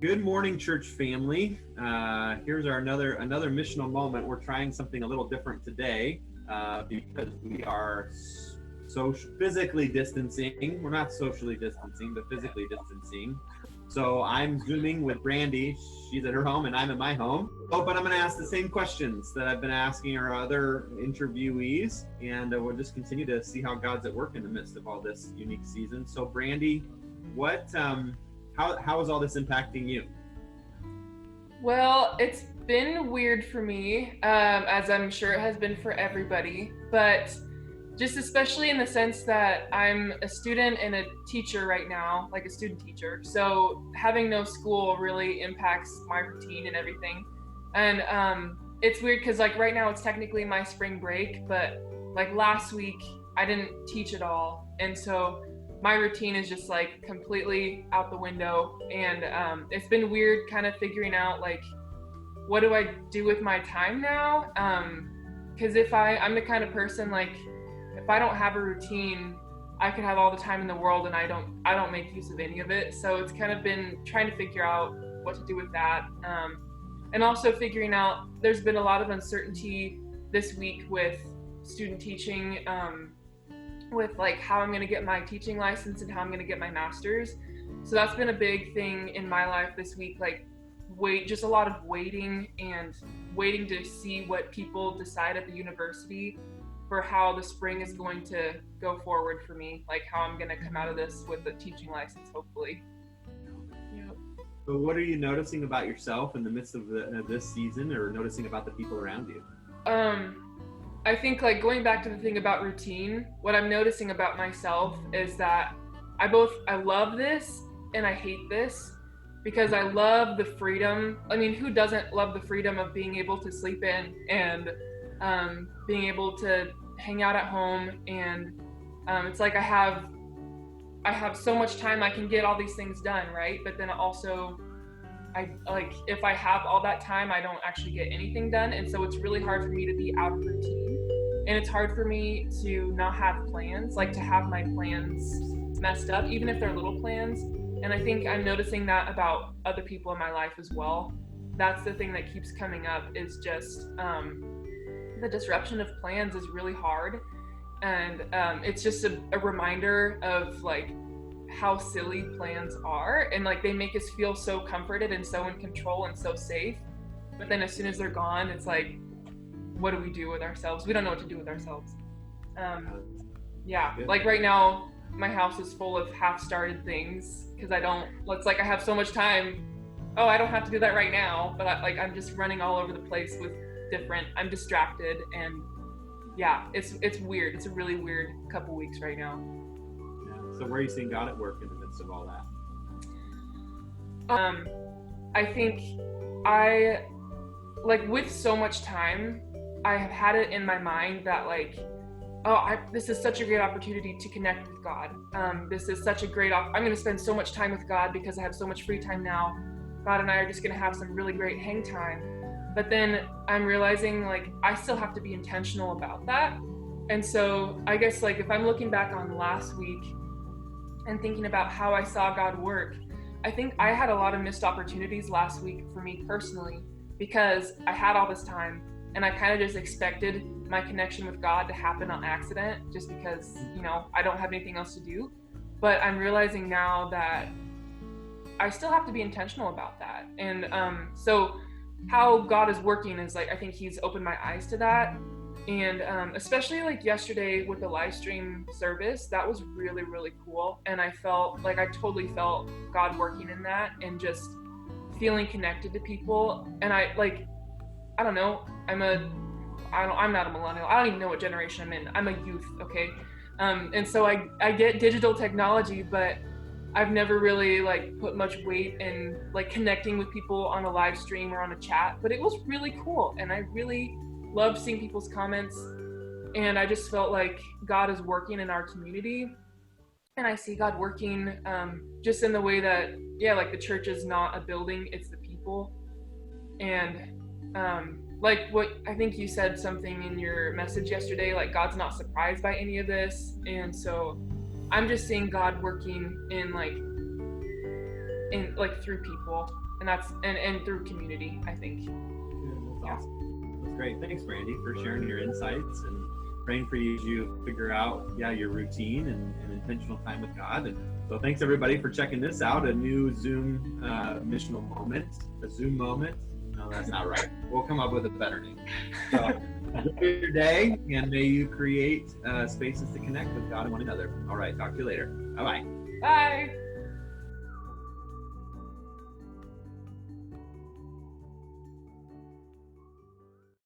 Good morning, church family. Here's our another missional moment. We're trying something a little different today because we are physically distancing. We're not socially distancing, but physically distancing. So I'm Zooming with Brandi. She's at her home and I'm at my home. Oh, but I'm going to ask the same questions that I've been asking our other interviewees, and we'll just continue to see how God's at work in the midst of all this unique season. So Brandi, what how is all this impacting you? Well, it's been weird for me, as I'm sure it has been for everybody, but just especially in the sense that I'm a student and a teacher right now, like a student teacher. So having no school really impacts my routine and everything. And it's weird because like right now it's technically my spring break, but like last week I didn't teach at all. And so my routine is just like completely out the window, and it's been weird kind of figuring out like what do I do with my time now, because if I'm the kind of person like if I don't have a routine I could have all the time in the world and I don't make use of any of it. So it's kind of been trying to figure out what to do with that, and also figuring out there's been a lot of uncertainty this week with student teaching, with like how I'm going to get my teaching license and how I'm going to get my master's. So that's been a big thing in my life this week, like just a lot of waiting to see what people decide at the university for how the spring is going to go forward for me, like how I'm going to come out of this with a teaching license, hopefully. Yep. So what are you noticing about yourself in the midst of this season, or noticing about the people around you? I think like going back to the thing about routine, what I'm noticing about myself is that I love this and I hate this, because I love the freedom. I mean, who doesn't love the freedom of being able to sleep in and being able to hang out at home, and it's like I have so much time, I can get all these things done, right? But then also I like if I have all that time I don't actually get anything done, and so it's really hard for me to be out of routine, and it's hard for me to not have plans, like to have my plans messed up even if they're little plans. And I think I'm noticing that about other people in my life as well. That's the thing that keeps coming up, is just the disruption of plans is really hard, and it's just a reminder of like how silly plans are, and like they make us feel so comforted and so in control and so safe, but then as soon as they're gone it's like, what do we do with ourselves? We don't know what to do with ourselves. Like right now my house is full of half-started things because it's like I have so much time. Oh, I don't have to do that right now, but I'm just running all over the place with I'm distracted, and yeah, it's weird. It's a really weird couple weeks right now. So where are you seeing God at work in the midst of all that? I think I, like with so much time, I have had it in my mind that like, this is such a great opportunity to connect with God. This is such a great I'm going to spend so much time with God because I have so much free time now. God and I are just going to have some really great hang time. But then I'm realizing like I still have to be intentional about that. And so I guess like if I'm looking back on last week and thinking about how I saw God work, I think I had a lot of missed opportunities last week for me personally, because I had all this time and I kind of just expected my connection with God to happen on accident just because, I don't have anything else to do. But I'm realizing now that I still have to be intentional about that. And so how God is working is like, I think he's opened my eyes to that. And especially like yesterday with the live stream service, that was really, really cool. And I felt like I totally felt God working in that and just feeling connected to people. And I don't know, I'm not a millennial. I don't even know what generation I'm in. I'm a youth, okay? And so I get digital technology, but I've never really like put much weight in like connecting with people on a live stream or on a chat, but it was really cool. And I really loved seeing people's comments, and I just felt like God is working in our community, and I see God working just in the way that, like the church is not a building, it's the people. And like what I think you said something in your message yesterday, like God's not surprised by any of this. And so I'm just seeing God working in like through people. and that's and through community, I think. Yeah, that's awesome. That's great. Thanks, Brandi, for sharing your insights and praying for you as you figure out, your routine and intentional time with God. And so thanks everybody for checking this out, a new Zoom missional moment, a Zoom moment. No, that's not right. We'll come up with a better name. So enjoy your day, and may you create spaces to connect with God and one another. All right, talk to you later. Bye-bye. Bye.